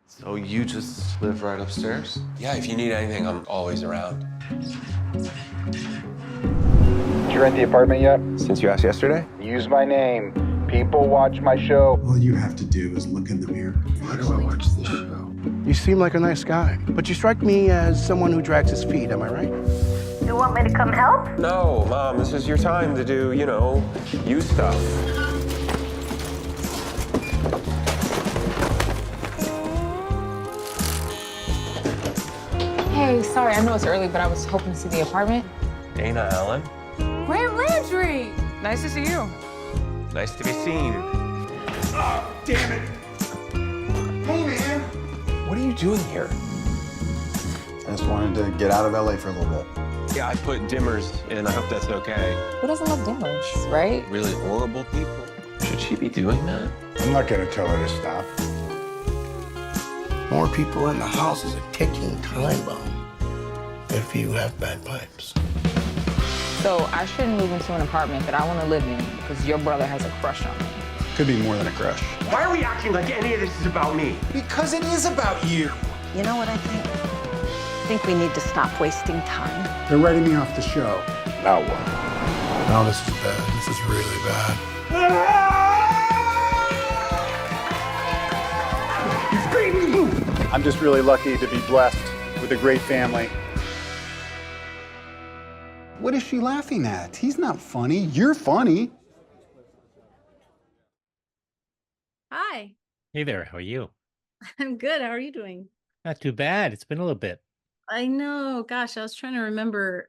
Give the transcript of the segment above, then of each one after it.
So you just live right upstairs? Yeah, if you need anything, I'm always around. Did you rent the apartment yet? Since you asked yesterday? Use my name. People watch my show. All you have to do is look in the mirror. Why do I watch this show? You seem like a nice guy, but you strike me as someone who drags his feet, am I right? You want me to come help? No, Mom, this is your time to do, you stuff. Hey, sorry, I know it's early, but I was hoping to see the apartment. Dana Allen, Graham Landry! Nice to see you. nice to be seen. Oh, damn it! Hey, man! What are you doing here? I just wanted to get out of LA for a little bit. Yeah, I put dimmers in. I hope that's okay. Who doesn't love dimmers, right? Really horrible people. Should she be doing that? I'm not gonna tell her to stop. More people in the house is a ticking time bomb if you have bad pipes. So I shouldn't move into an apartment that I want to live in because your brother has a crush on me. Could be more than a crush. Why are we acting like any of this is about me? Because it is about you. You know what I think? I think we need to stop wasting time. They're writing me off the show. Now what? No, this is bad. This is really bad. I'm just really lucky to be blessed with a great family. What is she laughing at? He's not funny. You're funny. Hi, Hey there, how are you? I'm good. How are you doing? Not too bad. It's been a little bit. I know. Gosh, I was trying to remember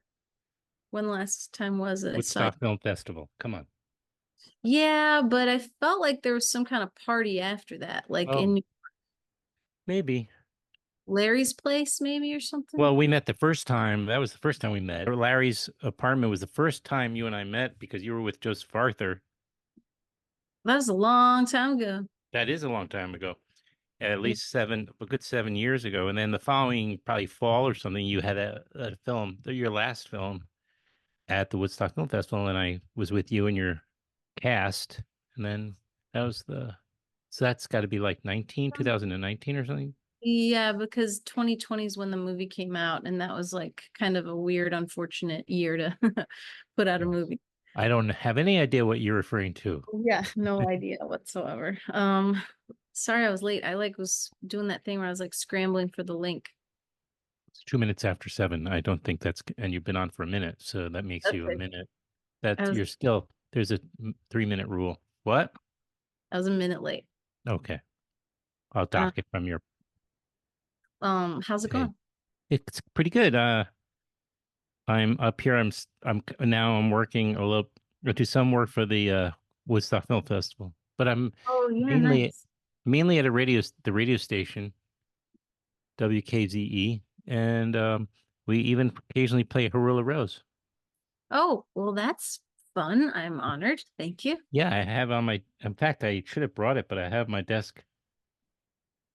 when the last time was that I saw. Woodstock Film Festival. Come on. Yeah, but I felt like there was some kind of party after that, like Oh. in Maybe. Larry's place, maybe, or something. Well, we met the first time. That was the first time we met. Larry's apartment was the first time you and I met because you were with Joseph Arthur. That was a long time ago. That is a long time ago. At least a good 7 years ago. And then the following probably fall or something, you had a film, your last film at the Woodstock Film Festival, and I was with you and your cast. And then that was so that's got to be like 2019 or something. Yeah, because 2020 is when the movie came out, and that was like kind of a weird, unfortunate year to put out a movie. I don't have any idea what you're referring to. Yeah, no idea whatsoever. Sorry I was late. I was doing that thing where I was like scrambling for the link. It's 2 minutes after 7. I don't think and you've been on for a minute, so that makes That's you a right. minute. was- There's a 3-minute rule. What? I was a minute late. Okay. I'll dock it from your. How's it Okay. going? It's pretty good. I'm up here. I'm working a little. I do some work for the Woodstock Film Festival, but I'm Oh yeah, mainly nice. mainly at the radio station, WKZE, and we even occasionally play Haroula Rose. Oh, well, that's fun. I'm honored. Thank you. Yeah, I have on my. In fact, I should have brought it, but I have my desk.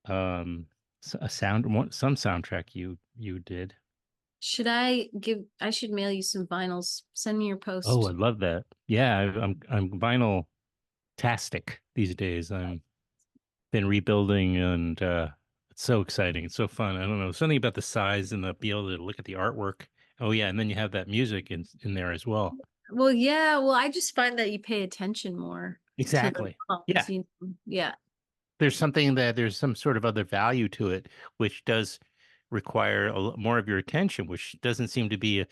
Some soundtrack you did. I should mail you some vinyls. Send me your post. Oh, I love that. Yeah, I'm vinyl-tastic these days. I'm been rebuilding, and it's so exciting. It's so fun. I don't know, something about the size and be able to look at the artwork. Oh yeah, and then you have that music in there as well. Well, yeah. Well, I just find that you pay attention more. to the Exactly. songs, Yeah. Yeah. There's some sort of other value to it, which does require more of your attention, which doesn't seem to be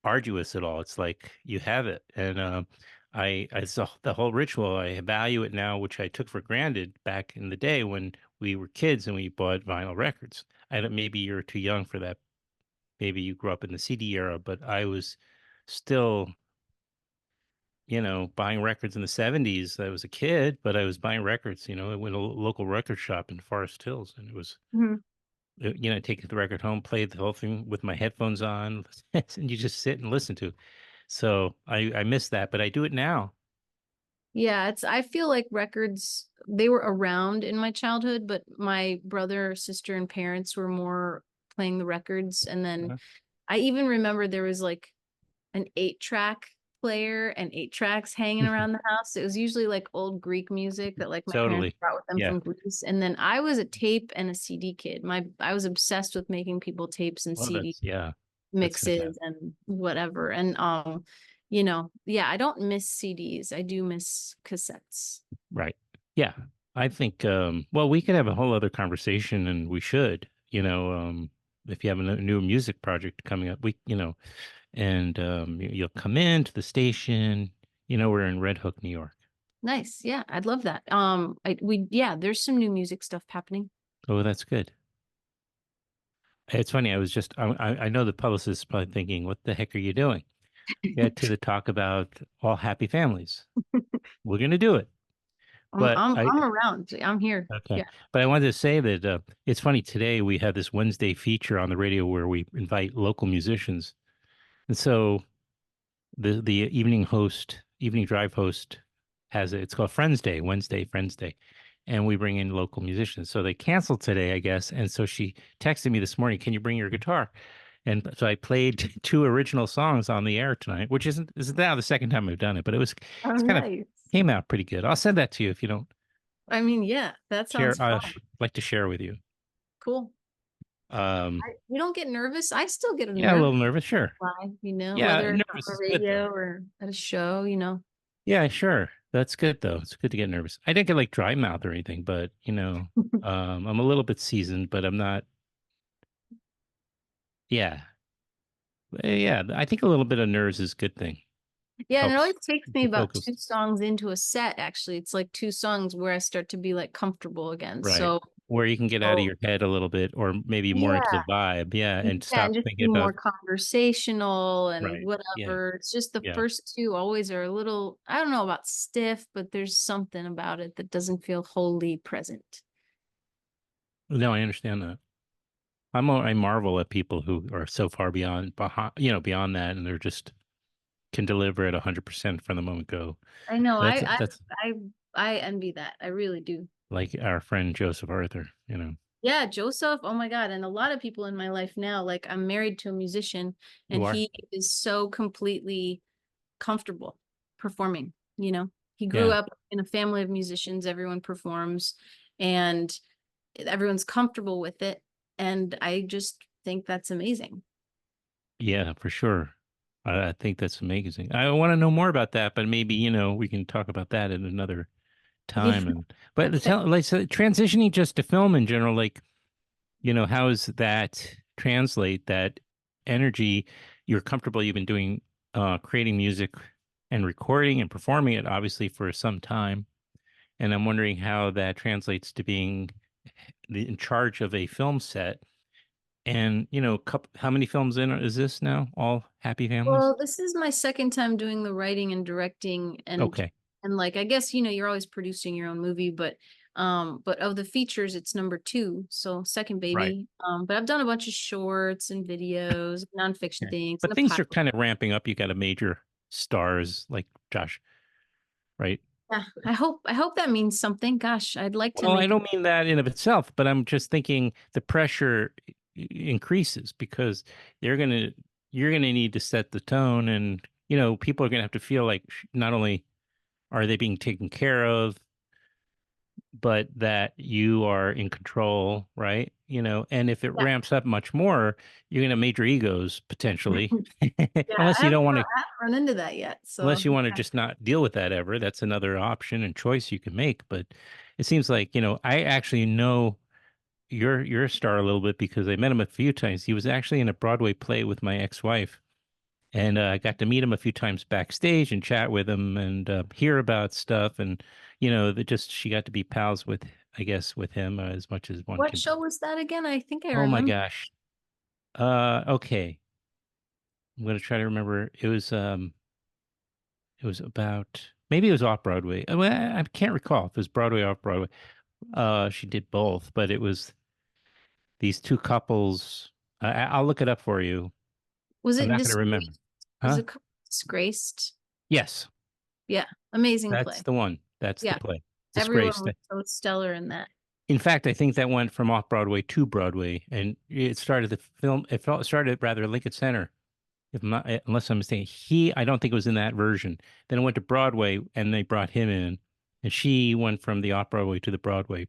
arduous at all. It's like you have it, and I saw the whole ritual. I value it now, which I took for granted back in the day when we were kids and we bought vinyl records. Maybe you're too young for that. Maybe you grew up in the CD era, but I was still, buying records in the 70s. I was a kid, but I was buying records. I went to a local record shop in Forest Hills, and it was, Mhm. take the record home, play the whole thing with my headphones on, and you just sit and listen to. So I miss that, but I do it now. Yeah, I feel like records, they were around in my childhood, but my brother, sister, and parents were more playing the records. And then Uh-huh. I even remember there was like an 8-track player and 8 tracks hanging around the house. It was usually like old Greek music that like my parents Totally. brought with them Yeah. from Greece. And then I was a tape and a CD kid. I was obsessed with making people tapes and Well, CD yeah. That's mixes and whatever. And you know, yeah, I don't miss CDs. I do miss cassettes. Right. Yeah. I think well, we could have a whole other conversation and we should, if you have a new music project coming up, and you'll come into the station, we're in Red Hook, New York. Nice. Yeah, I'd love that. There's some new music stuff happening. Oh, that's good. It's funny. I know the publicist is probably thinking, what the heck are you doing? Get to the talk about all happy families. We're going to do it. But I'm around. I'm here. okay. Yeah. But I wanted to say that it's funny. Today we have this Wednesday feature on the radio where we invite local musicians. And so the evening drive host it's called Friends Day, Wednesday, Friends Day. And we bring in local musicians. So they canceled today, I guess. And so she texted me this morning, can you bring your guitar? And so I played 2 original songs on the air tonight, which isn't now the second time I've done it, but it's kind of came out pretty good. I'll send that to you if you don't I mean, yeah, that share. sounds fun. Like to share with you. Cool. You don't get nervous. I still get Yeah, a little nervous, sure. live, Yeah, whether it's nervous on is the good, radio though. or at a show. Yeah, sure. That's good though. It's good to get nervous. I didn't get like dry mouth or anything, but I'm a little bit seasoned, but I'm not. Yeah, yeah. I think a little bit of nerves is a good thing. Yeah, and it always Helps takes keep me you about focused. 2 songs into a set, actually. It's like 2 songs where I start to be like comfortable again. Right. So, Where you can get out of your head a little bit, or maybe more into the yeah, vibe. Yeah, and and stop just thinking be about. more conversational and Right. Yeah. whatever. It's just the Yeah. first 2 always are a little, I don't know about stiff, but there's something about it that doesn't feel wholly present. No, I understand that. I marvel at people who are so far beyond that, and they're just can deliver at 100% from the moment go. I know. That's I envy that. I really do. like our friend Joseph Arthur. Yeah, Joseph. Oh my God. And a lot of people in my life now, like I'm married to a musician and You are? he is so completely comfortable performing. He grew Yeah. up in a family of musicians, everyone performs and everyone's comfortable with it. And I just think that's amazing. Yeah, for sure. I think that's amazing. I want to know more about that, but maybe, we can talk about that at another Yeah. time. But so transitioning just to film in general, like, how does that translate that energy? You're comfortable, you've been doing creating music and recording and performing it obviously for some time. And I'm wondering how that translates to being in charge of a film set. And, how many films in is this now? All happy families? Well, this is my second time doing the writing and directing Okay. and like I guess you're always producing your own movie, but of the features it's number 2, so second Right. baby. But I've done a bunch of shorts and videos, nonfiction Okay. things, But and a things are pilot. kind of ramping up. You got a major stars like Josh, right? Yeah, I hope that means something. Gosh, I'd like to Well, I make don't mean that in of itself, but I'm just thinking the pressure increases because you're gonna need to set the tone, and people are gonna have to feel like not only are they being taken care of, but that you are in control, right? And if it yeah. ramps up much more, you're gonna have major egos potentially, Yeah, unless you don't want to. I haven't run into that yet. Unless So you want to just not deal with that ever, that's another option and choice you can make. But it seems like, I actually know your star a little bit because I met him a few times. He was actually in a Broadway play with my ex-wife, and I got to meet him a few times backstage and chat with him and hear about stuff. And that just she got to be pals with, I guess, with him as much as one what can. show was that again? I think I Oh my remember. gosh. Okay. I'm gonna try to remember. It was about maybe it was off Broadway. Well, I can't recall if it was Broadway or off Broadway. She did both, but it was these 2 couples. I'll look it up for you. Was I'm it not going to remember. Was Huh? it Disgraced? Yes, Yeah, amazing play. that's the one. That's the Yeah, play. everyone Disgraced. was so stellar in that. In fact, I think that went from off Broadway to Broadway, and it started the film. It started rather at Lincoln Center, if I'm not, unless I'm mistaken. I don't think it was in that version. Then it went to Broadway, and they brought him in, and she went from the off Broadway to the Broadway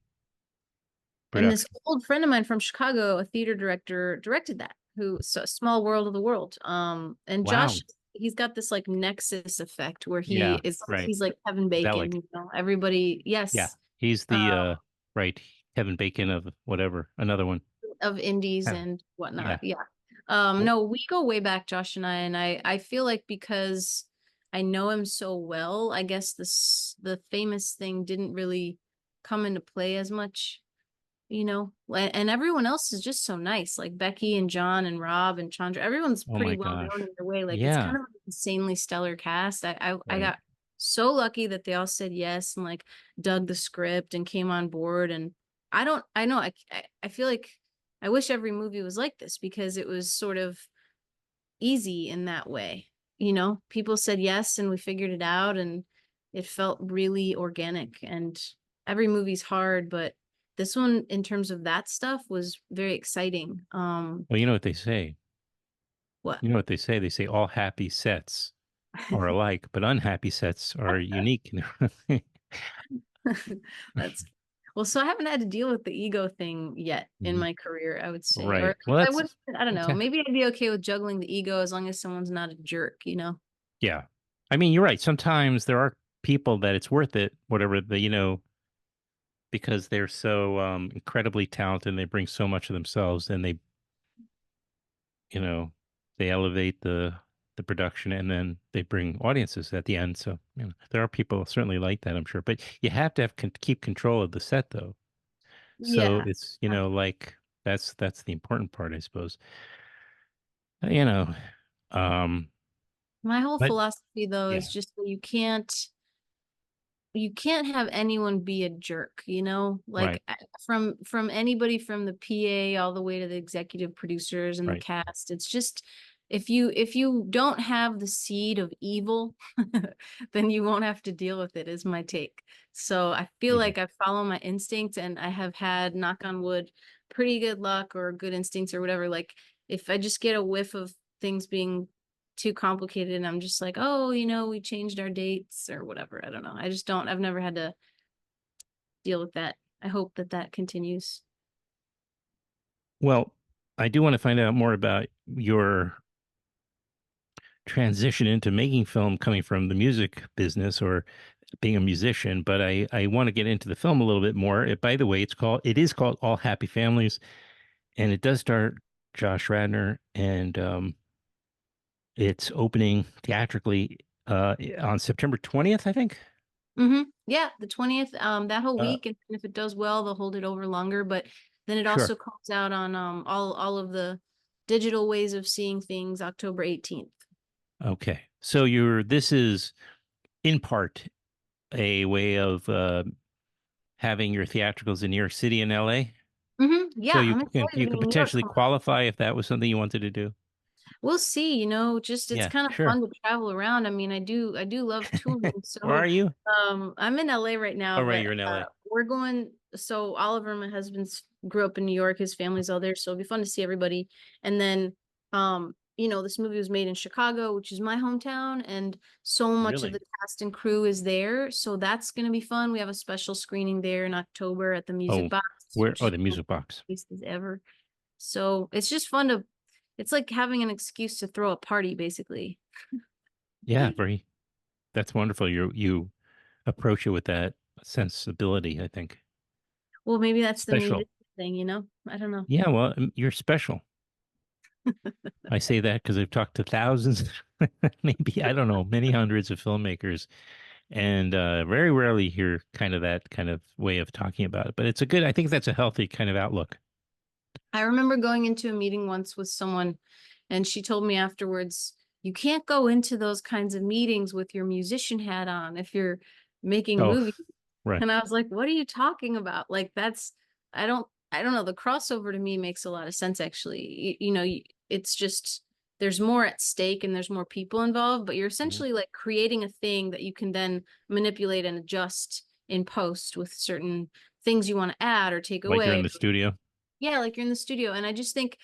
And this production. old friend of mine from Chicago, a theater director, directed that, Small World of the World. And Wow. Josh, he's got this like Nexus effect where Yeah. Right. he's like Kevin Bacon, Zelig. everybody, Yeah. yes, He's uh, the right Kevin Bacon of whatever. Another one. of indies Yeah. and whatnot. Yeah. Yeah. Well, No, we go way back, Josh and I feel like because I know him so well, I guess the famous thing didn't really come into play as much, and everyone else is just so nice, like Becky and John and Rob and Chandra. Everyone's oh pretty my well gosh. known in their way. Like it's Yeah. kind of an insanely stellar cast. I Right. got so lucky that they all said yes and like dug the script and came on board. And I know I feel like I wish every movie was like this because it was sort of easy in that way. People said yes and we figured it out and it felt really organic. And every movie's hard, but this one in terms of that stuff was very exciting. Well, you know what they say. What? You know what they say? They say all happy sets are alike, but unhappy sets are unique. That's well, so I haven't had to deal with the ego thing yet in Mhm. my career, I would say. Or Right. Well, I would, I don't that's know. Maybe I'd be okay with juggling the ego as long as someone's not a jerk. yeah. I mean, you're right. Sometimes there are people that it's worth it, whatever because they're so incredibly talented and they bring so much of themselves and you know, they elevate the production and then they bring audiences at the end. So, there are people certainly like that, I'm sure. But you have to keep control of the set though. So Yeah. it's, like that's the important part, I suppose. You know, um, My whole but philosophy though is yeah, just that you can't have anyone be a jerk. right, Like from anybody from the PA all the way to the executive producers and the right. cast. It's just if you don't have the seed of evil, then you won't have to deal with it, is my take. So I feel Mhm. like I follow my instincts and I have had, knock on wood, pretty good luck or good instincts or whatever. Like if I just get a whiff of things being too complicated and I'm just like, oh, we changed our dates or whatever. I don't know. I've never had to deal with that. I hope that continues. Well, I do want to find out more about your transition into making film coming from the music business or being a musician, but I want to get into the film a little bit more. By the way, it is called All Happy Families, and it does star Josh Radnor, and it's opening theatrically on September 20th, I think. Yeah, the 20th, that whole Uh, week, and if it does well, they'll hold it over longer. But then it sure. also comes out on all of the digital ways of seeing things October 18th. Okay. So this is in part a way of having your theatricals in New York City and LA. So Yeah, I'm excited you to be could in New York. potentially qualify if that was something you wanted to do. We'll see, just it's Yeah, kind of sure. fun to travel around. I mean, I do love touring. Where are So, you? I'm in LA right now, Oh, right, but you're in LA. we're going. So Oliver, my husband's grew up in New York. His family's all there, so it'll be fun to see everybody. And then, this movie was made in Chicago, which is my hometown, and so much of Really? the cast and crew is there. So that's gonna be fun. We have a special screening there in October at the Music Oh, Box, where? which Oh, is the one of music the box. best places ever. So it's just fun to it's like having an excuse to throw a party, basically. Yeah, that's wonderful. You approach it with that sensibility, I think. Well, maybe that's the Special. music thing. I don't know. Yeah, well, you're special. I say that because I've talked to thousands, maybe, I don't know, many hundreds of filmmakers, and very rarely hear kind of that kind of way of talking about it. But I think that's a healthy kind of outlook. I remember going into a meeting once with someone, and she told me afterwards, you can't go into those kinds of meetings with your musician hat on if you're making Oh, movies. right. And I was like, what are you talking about? Like I don't know. The crossover to me makes a lot of sense, actually. It's just there's more at stake and there's more people involved, but you're Mhm. essentially like creating a thing that you can then manipulate and adjust in post with certain things you want to add or take Like you're in away. the studio. Yeah, like you're in the studio. And I just think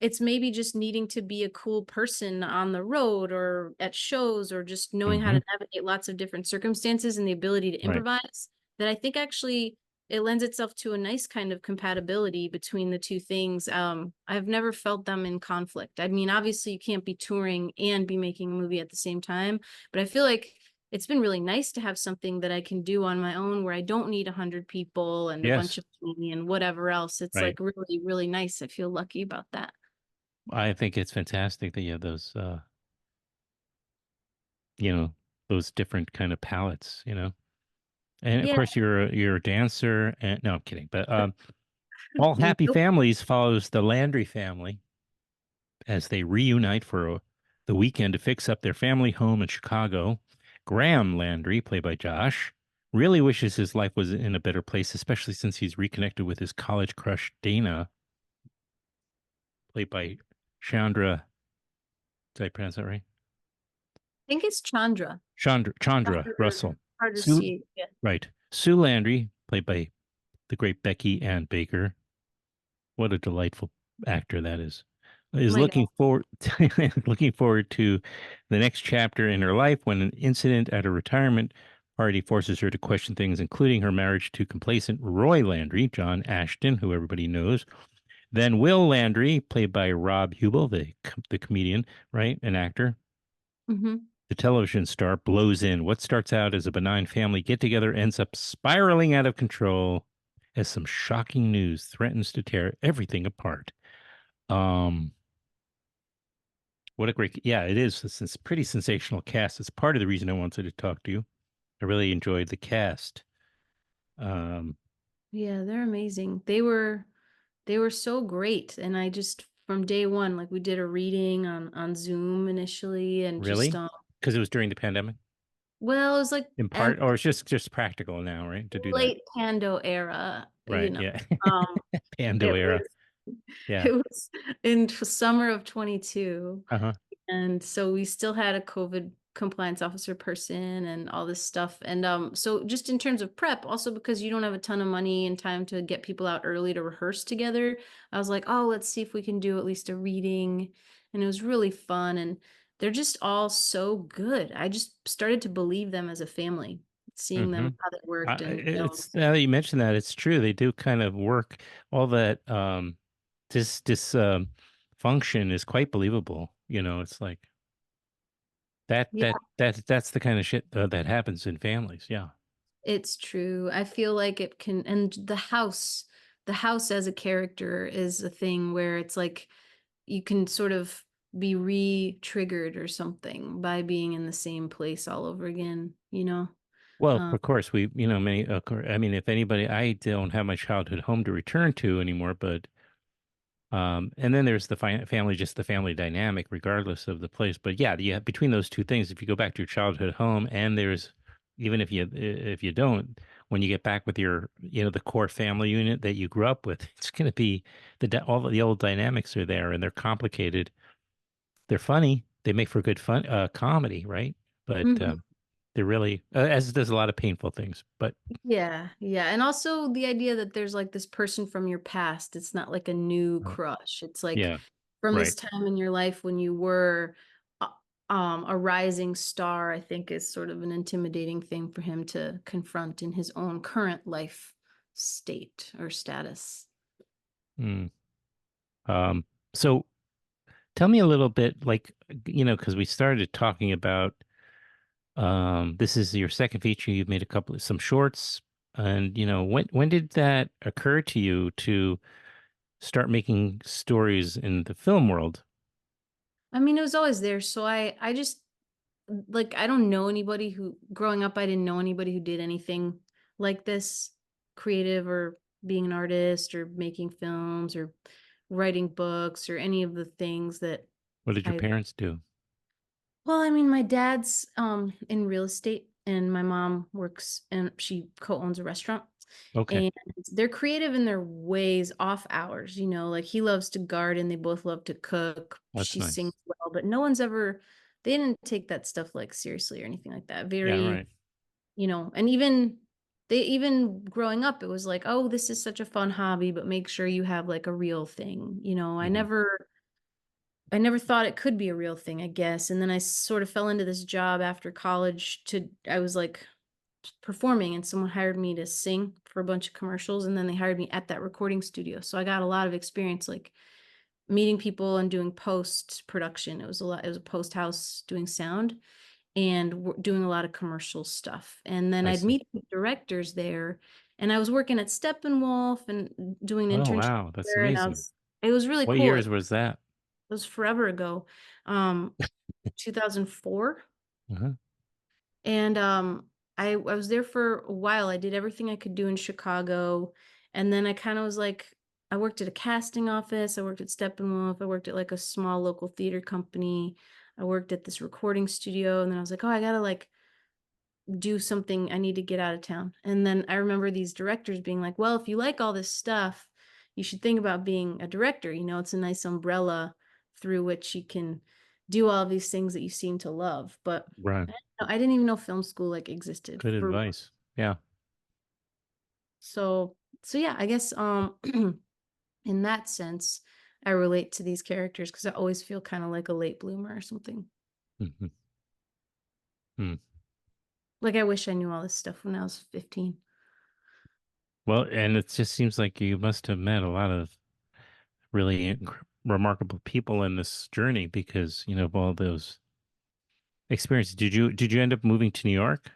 it's maybe just needing to be a cool person on the road or at shows or just knowing how Hmm. to navigate lots of different circumstances and the ability to Right. improvise, that I think actually it lends itself to a nice kind of compatibility between the two things. I've never felt them in conflict. I mean, obviously you can't be touring and be making a movie at the same time, but I feel like it's been really nice to have something that I can do on my own where I don't need 100 people and a bunch Yes. of money and whatever else. It's Right. like really, really nice. I feel lucky about that. I think it's fantastic that you have those, you know, those different kind of palettes, you know. And of Yeah. course, you're a dancer. And no, I'm kidding. But All Happy Nope. Families follows the Landry family as they reunite for the weekend to fix up their family home in Chicago. Graham Landry, played by Josh, really wishes his life was in a better place, especially since he's reconnected with his college crush Dana, played by Chandra. Did I pronounce that right? I think it's Chandra. Chandra Chandra, Russell. hard to Sue, see. Yeah. right. Sue Landry, played by the great Becky Ann Baker. What a delightful actor that Oh is my God. looking forward looking forward to the next chapter in her life when an incident at a retirement party forces her to question things, including her marriage to complacent Roy Landry, John Ashton, who everybody knows. Then Will Landry, played by Rob Hubel, the comedian, right, an actor. Mm-hmm. The television star blows in. What starts out as a benign family get together ends up spiraling out of control as some shocking news threatens to tear everything apart. Um, what a great, yeah, it is. It's a pretty sensational cast. It's part of the reason I wanted to talk to you. I really enjoyed the cast. Um, Yeah, they're amazing. They were so great. And I just from day one, like we did a reading on Zoom initially and just really? Because it was during the pandemic, well, it was like in and part, or it's just practical now, right? To do that. late Pando era, Right. Yeah. Um Pando it era. was Yeah. it was in summer of 22. Uh-huh. And so we still had a COVID compliance officer person and all this stuff. And so just in terms of prep, also because you don't have a ton of money and time to get people out early to rehearse together, I was like, oh, let's see if we can do at least a reading. And it was really fun. And they're just all so good. I just started to believe them as a family, seeing Mm-hmm. them how they worked and It's now that you mentioned that, it's true. They do kind of work all that this function is quite believable. You know, it's like yeah. that's the kind of shit that happens in families. Yeah. It's true. I feel like it can, and the house as a character is a thing where it's like you can sort of be re-triggered or something by being in the same place all over again, you know? Well, Um, of course, many, I mean, if anybody, I don't have my childhood home to return to anymore, but and then there's the family, just the family dynamic, regardless of the place. But yeah, between those two things, if you go back to your childhood home, and there's even if you don't, when you get back with your the core family unit that you grew up with, it's going to be all the old dynamics are there, and they're complicated. They're funny. They make for good fun comedy, right? But mhm. they're really as does a lot of painful things. But Yeah, yeah. And also the idea that there's like this person from your past. It's not like a new crush. It's like yeah, from this right. time in your life when you were uh, a rising star, I think is sort of an intimidating thing for him to confront in his own current life state or status. Mm. So tell me a little bit, like, because we started talking about this is your second feature. You've made some shorts, and when did that occur to you to start making stories in the film world? I mean, it was always there. So I just like I don't know anybody who growing up I didn't know anybody who did anything like this, creative or being an artist or making films or writing books or any of the things that What did your I parents do? well, I mean, my dad's in real estate and my mom works and she co-owns a restaurant. Okay, And they're creative in their ways off hours, like he loves to garden, they both love to cook. that's She sings nice. well, but no one's ever they didn't take that stuff like seriously or anything like that. Yeah, Very, right. and even they even growing up, it was like, oh, this is such a fun hobby, but make sure you have like a real thing. Mhm. I never thought it could be a real thing, I guess. And then I sort of fell into this job after college I was like performing and someone hired me to sing for a bunch of commercials. And then they hired me at that recording studio. So I got a lot of experience like meeting people and doing post production. It was a post house doing sound and doing a lot of commercial stuff. And then I I'd see. meet the directors there and I was working at Steppenwolf and doing an Oh, internship wow. That's there. And amazing. it was really What cool. years was that? It was forever ago, um, 2004. Uh-huh. And I was there for a while. I did everything I could do in Chicago. And then I kind of was like, I worked at a casting office. I worked at Steppenwolf. I worked at like a small local theater company. I worked at this recording studio. And then I was like, oh, I gotta like do something. I need to get out of town. And then I remember these directors being like, well, if you like all this stuff, you should think about being a director. It's a nice umbrella through which you can do all of these things that you seem to love. But Right. I didn't even know film school like existed Good for advice. Yeah. so yeah, I guess in that sense, I relate to these characters because I always feel kind of like a late bloomer or something. Mhm. Hmm. Like I wish I knew all this stuff when I was 15. Well, and it just seems like you must have met a lot of really remarkable people in this journey because, of all those experiences. Did you end up moving to New York?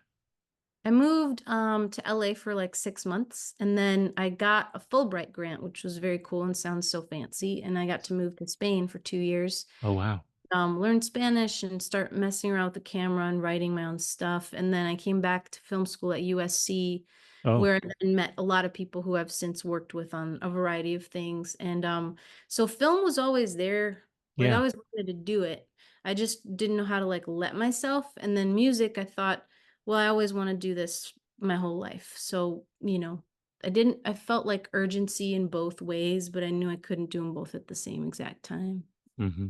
I moved to LA for like 6 months and then I got a Fulbright grant, which was very cool and sounds so fancy. And I got to move to Spain for 2 years, Oh, wow. learn Spanish and start messing around with the camera and writing my own stuff. And then I came back to film school at USC, Oh, where I then met a lot of people who I've since worked with on a variety of things. And so film was always there. Like I yeah. always wanted to do it. I just didn't know how to like let myself. And then music, I thought, well, I always want to do this my whole life. So, I felt like urgency in both ways, but I knew I couldn't do them both at the same exact time. Hmm.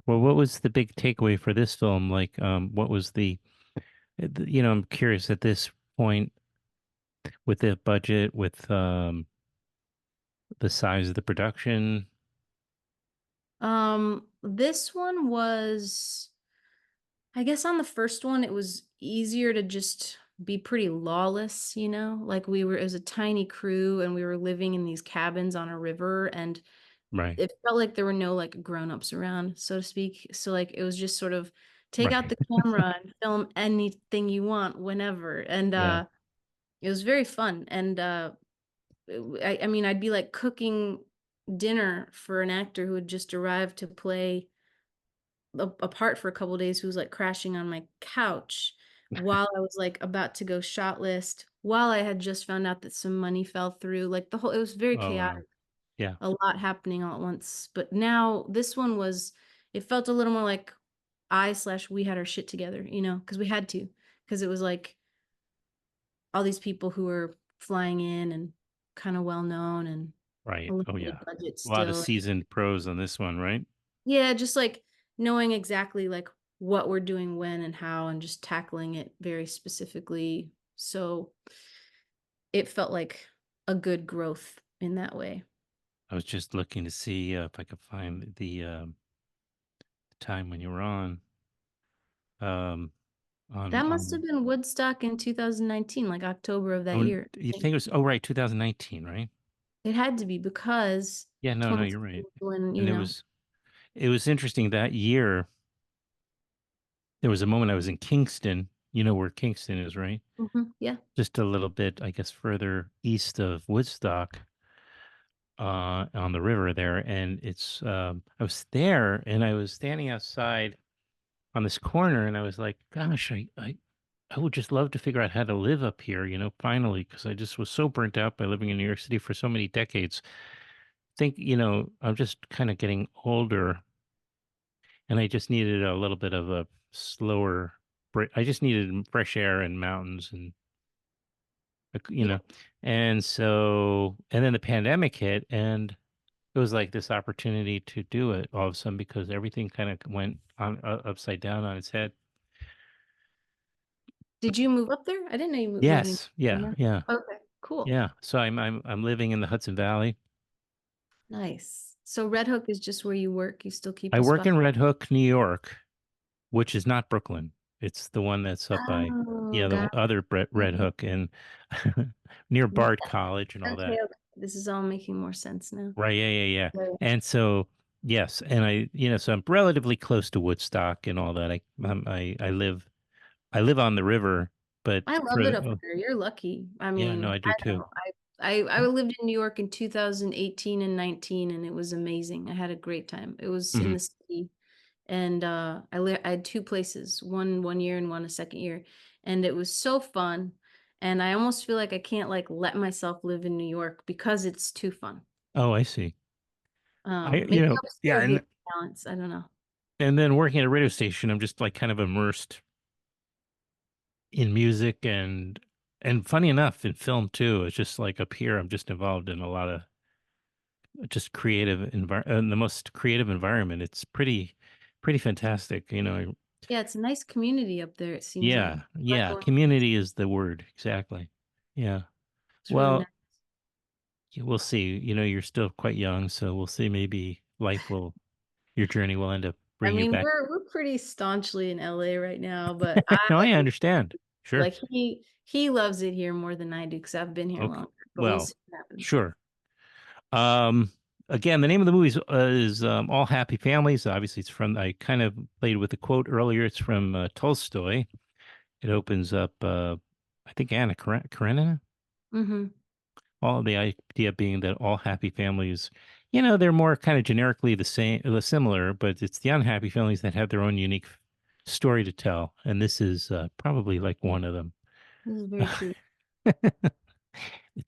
Well, what was the big takeaway for this film? Like, what was I'm curious at this point with the budget, with the size of the production. This one was, I guess on the first one, it was easier to just be pretty lawless, like it was a tiny crew and we were living in these cabins on a river and Right. it felt like there were no like grown-ups around, so to speak. So like it was just sort of take out Right. the camera and film anything you want whenever. And Yeah. it was very fun. And I mean, I'd be like cooking dinner for an actor who had just arrived to play a part for a couple days who was like crashing on my couch while I was like about to go shot list, while I had just found out that some money fell through. Like it was very Oh, wow. chaotic, Yeah. a lot happening all at once. But now this one it felt a little more like we had our shit together, because we had to, because it was like all these people who were flying in and kind of well known and a Right. Oh, limited yeah. budget A lot of still. seasoned pros on this one, right? Yeah, just like knowing exactly like what we're doing when and how and just tackling it very specifically. So it felt like a good growth in that way. I was just looking to see if I could find the time when you were um, That must have on. been Woodstock in 2019, like October of that Oh, year. I you think. think it was? Oh, right, 2019, right? It had to be because Yeah. No, no, you're 2020 right. when, And it was interesting that year. There was a moment I was in Kingston. You know where Kingston is, right? yeah. Just a little bit, I guess, further east of Woodstock, on the river there. And I was there and I was standing outside on this corner and I was like, gosh, I would just love to figure out how to live up here, finally, because I just was so burnt out by living in New York City for so many decades. Think, I'm just kind of getting older and I just needed a little bit of a slower break. I just needed fresh air and mountains and you Yeah. know and then the pandemic hit and it was like this opportunity to do it all of a sudden because everything kind of went on upside down on its head. Did you move up there? I didn't know you lived in Yes, yeah, California. yeah, Okay, cool. yeah. So I'm living in the Hudson Valley. Nice. So Red Hook is just where you work. You still keep I a work spot. in Red Hook, New York, which is not Brooklyn. It's the one that's up by, Oh, yeah, the got other Red it. Hook and near Yeah. Bard College and all Okay, that. okay. This is all making more sense now. Right, yeah, yeah, yeah. Right. And so, yes, and so I'm relatively close to Woodstock and all that. I live on the river, but I for love it up oh, there. You're lucky. I yeah, no, mean, I do I too. know. I lived in New York in 2018 and 19, and it was amazing. I had a great time. It was in Hmm. the city, and I had two places, one year and one a second year, and it was so fun. And I almost feel like I can't like let myself live in New York because it's too fun. Oh, I see. Maybe Yeah, upstairs needs balance. I don't know. and then working at a radio station, I'm just like kind of immersed in music and funny enough in film too. It's just like up here, I'm just involved in a lot of just the most creative environment. It's pretty fantastic, Yeah, it's a nice community up there, it seems like. Yeah, I yeah. go- Community is the word. Exactly. Yeah. It's really nice. Well, we'll see. You're still quite young, so we'll see. Maybe your journey will end up I bringing you mean, back. we're pretty staunchly in LA right now, but I No, I like understand. Sure. like he loves it here more than I do because I've been here Okay. longer. But we'll Well, see what happens. sure. Um, Again, the name of the movie is All Happy Families. Obviously, I kind of played with the quote earlier. It's from Tolstoy. It opens up, I think, Anna Karenina. Mm-hmm. All the idea being that all happy families, they're more kind of generically the same, similar, but it's the unhappy families that have their own unique story to tell. And this is probably like one of them. This is very true.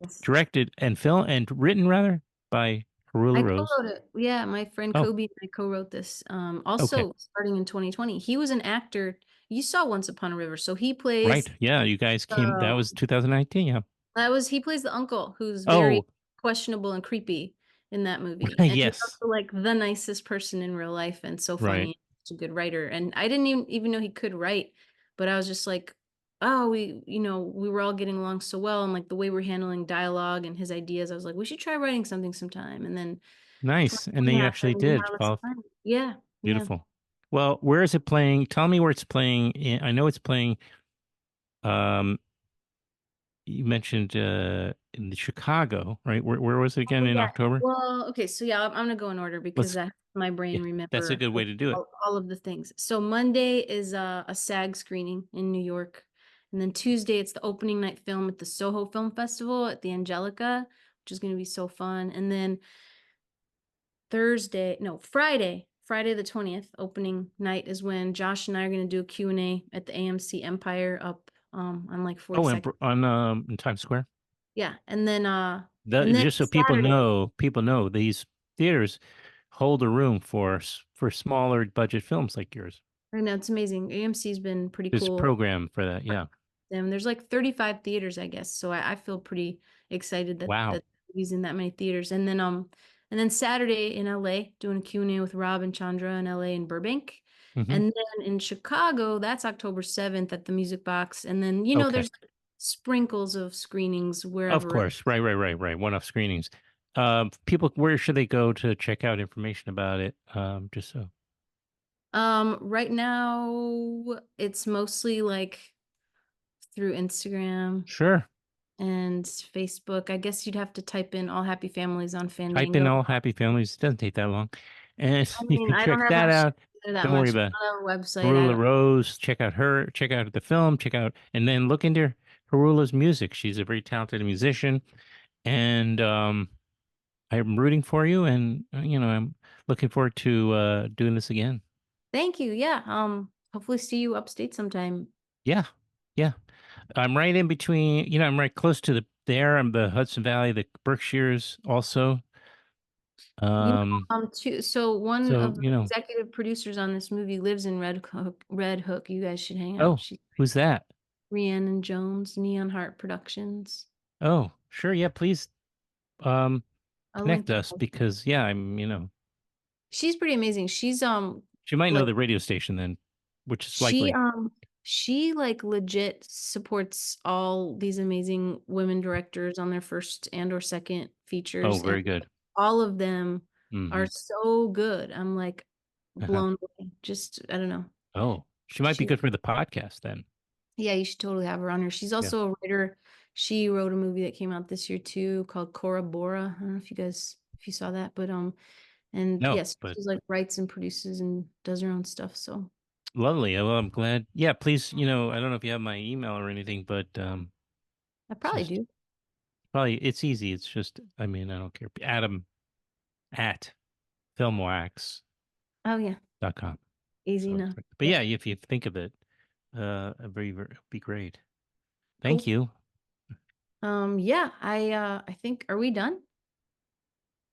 Yes. Directed and film and written rather by I Haroula Rose. co-wrote it. Yeah, my friend Oh, Kobe and I co-wrote this. okay. Also starting in 2020. He was an actor. You saw Once Upon a River, so he plays Right. Yeah. You guys came, that uh was 2019. Yeah. he plays the uncle who's very Oh, questionable and creepy in that movie. And he's yes. also like the nicest person in real life and so Right. funny. He's a good writer. And I didn't even know he could write, but I was just like, oh, we were all getting along so well. And like the way we're handling dialogue and his ideas, I was like, we should try writing something sometime. And then Nice. And then 2020 you actually happened and did. now let's Well, find it. Yeah, yeah. beautiful. Well, where is it playing? Tell me where it's playing. I know it's playing. Um, You mentioned in the Chicago, right? Where was it again Oh, in yeah. October? Well, okay, so yeah, I'm gonna go in order because Let's, that my yeah, brain that's a remember good way to do it. all of the things. So Monday is a SAG screening in New York, and then Tuesday it's the opening night film at the Soho Film Festival at the Angelica, which is gonna be so fun. And then Friday the 20th, opening night is when Josh and I are gonna do a Q&A at the AMC Empire up on like Oh, 42nd. in Times Square. Yeah, and then Just so Saturday. people know these theaters hold a room for smaller budget films like yours. I know it's amazing. AMC's been pretty There's a cool. program for that. Yeah. And there's like 35 theaters, I guess. So I feel pretty excited Wow. that he's in that many theaters. And then Saturday in LA, doing a Q&A with Rob and Chandra in LA and Burbank. Hmm. And then in Chicago, that's October 7th at the Music Box. And then, Okay. there's sprinkles of screenings Of wherever. course. Right. One-off screenings. People, where should they go to check out information about it? Just so. Right now it's mostly like through Instagram Sure. and Facebook. I guess you'd have to type in All Happy Families on Type in Fandango. All Happy Families. It doesn't take that long. And I you mean, can I don't check have that access out. to that Don't worry much. about it. I don't have a website. I Harula don't. Rose. Check out her. Check out the film. And then look into Harula's music. She's a very talented musician. And I'm rooting for you. And, I'm looking forward to doing this again. Thank you. Yeah. Hopefully see you upstate sometime. Yeah. Yeah. I'm right in between, I'm right close to I'm the Hudson Valley, the Berkshires also. You know, Um, so one so, of the executive producers on this movie lives in Red Hook. Red Hook. You guys should hang out. oh, She's who's that? Rhiannon Jones, Neon Heart Productions. Oh, sure. Yeah, please um I'll connect link you. us because yeah, She's pretty amazing. She's she might know like the radio station then, which is she likely. she like legit supports all these amazing women directors on their first and or second Oh, features, and very good. all of them are Hmm. so good. I'm like Uh-huh. blown away. Just I don't know. Oh, she might be She good for the podcast then. Yeah, you should totally have her on here. She's Yeah. also a writer. She wrote a movie that came out this year too called Cora Bora. I don't know if you saw that, but and No, yes, but she's like writes and produces and does her own stuff. So lovely. Well, I'm glad. Yeah, please, I don't know if you have my email or anything, but I it's probably just do. probably it's easy. It's just, I mean, I don't care. Adam at filmwax.com. Oh yeah, easy So, enough. but Yep. yeah, if you think of it, be great. Thank Cool. you. Yeah, I think are we done?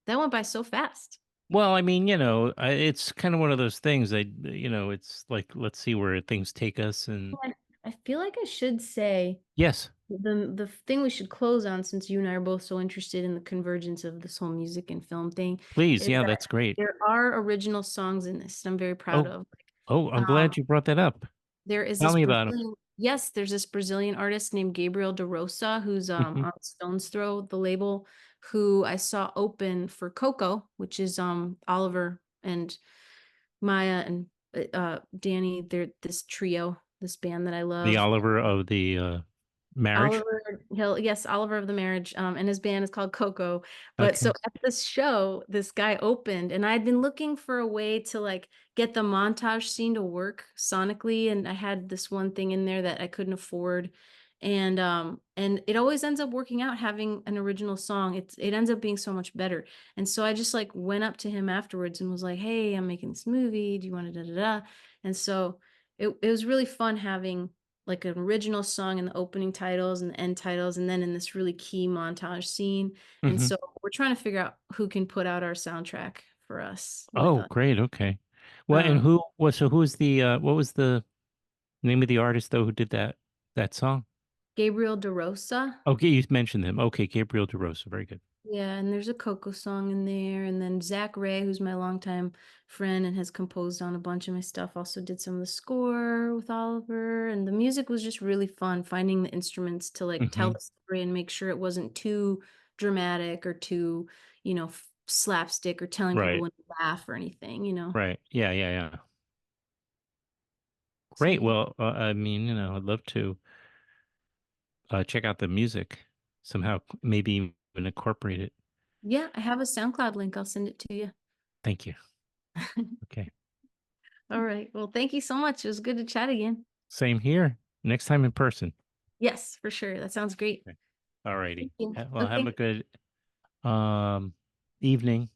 That went by so fast. Well, I mean, it's kind of one of those things. It's like, let's see where things take us. And And I feel like I should say yes, the thing we should close on, since you and I are both so interested in the convergence of this whole music and film thing, please. is Yeah, that that's great. there are original songs in this that I'm very proud Oh, of. oh, I'm Um, glad you brought that up. there is Tell this me about it. Brazilian, yes, there's this Brazilian artist named Gabriel de Rosa who's Hmm. on Stone's Throw, the label, who I saw open for Coco, which is Oliver and Maya and Danny. They're this trio, this band that I The love. Oliver of the marriage. Oliver Hill, yes, Oliver of the Marriage, and his band is called Coco. But so Okay. at this show, this guy opened, and I'd been looking for a way to like get the montage scene to work sonically, and I had this one thing in there that I couldn't afford, and it always ends up working out having an original song. It ends up being so much better, and so I just like went up to him afterwards and was like, "Hey, I'm making this movie. Do you want to da da da?" And so it was really fun having like an original song in the opening titles and the end titles, and then in this really key montage scene. And Hmm. so we're trying to figure out who can put out our soundtrack for us with Oh, us. great. Okay. Well, and Um, who's the what was the name of the artist though who did that song? Gabriel DeRosa. Okay, you mentioned them. Okay, Gabriel DeRosa. Very good. Yeah, and there's a Coco song in there. And then Zach Ray, who's my longtime friend and has composed on a bunch of my stuff, also did some of the score with Oliver. And the music was just really fun, finding the instruments to like tell Hmm. the story and make sure it wasn't too dramatic or too, slapstick or telling people Right. when to laugh or anything. Right. Yeah, yeah, yeah. So Great. yeah. Well, I mean, I'd love to check out the music somehow, maybe even incorporate it. Yeah, I have a SoundCloud link. I'll send it to you. Thank you. Okay. All right. Well, thank you so much. It was good to chat again. Same here. Next time in person. Yes, for sure. That sounds great. Okay. All righty. Thank you. Well, have Okay. a good evening.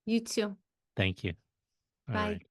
You too. Thank you. All Bye. right.